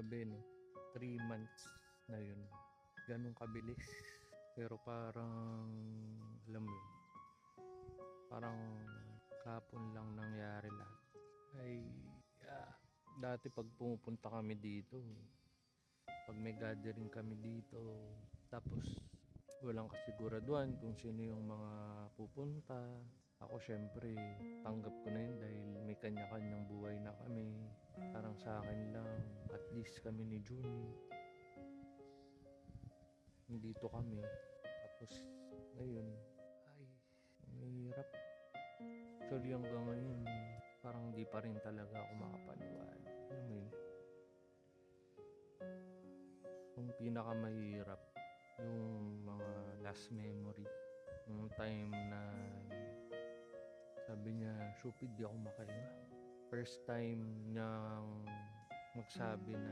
Grabe no, 3 months na yun. Ganun kabilis. Pero parang, alam mo yun, parang kapon lang nangyari lahat. Ay, dati pag pumupunta kami dito, pag may gathering kami dito, tapos walang kasiguraduhan kung sino yung mga pupunta. Ako syempre, tanggap ko na yun dahil may kanya-kanyang buhay na kami. Parang sa akin lang, at least kami ni Juni, dito kami. Tapos, ngayon, ay, mahirap. Actually, hanggang ngayon, parang di pa rin talaga ako makapaniwala. Alam mo yun, yung pinakamahirap, yung mga last memory, yung time na sabi niya, Shupid, di ako makahinga. First time niyang magsabi na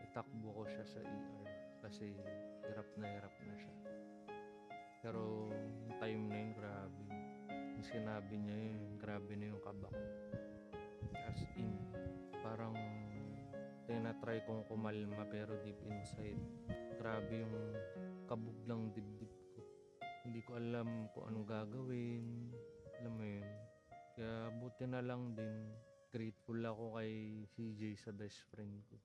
itakbo ko siya sa ER kasi hirap na siya. Pero yung time na yun, grabe. Yung sinabi niya yun, grabe na yung kaba ko. As in, parang tinatry kong kumalma pero deep inside, grabe yung kabog ng dibdib ko. Hindi ko alam kung anong gagawin. Alam mo yun. Kaya buti na lang din, grateful ako kay CJ sa best friend ko.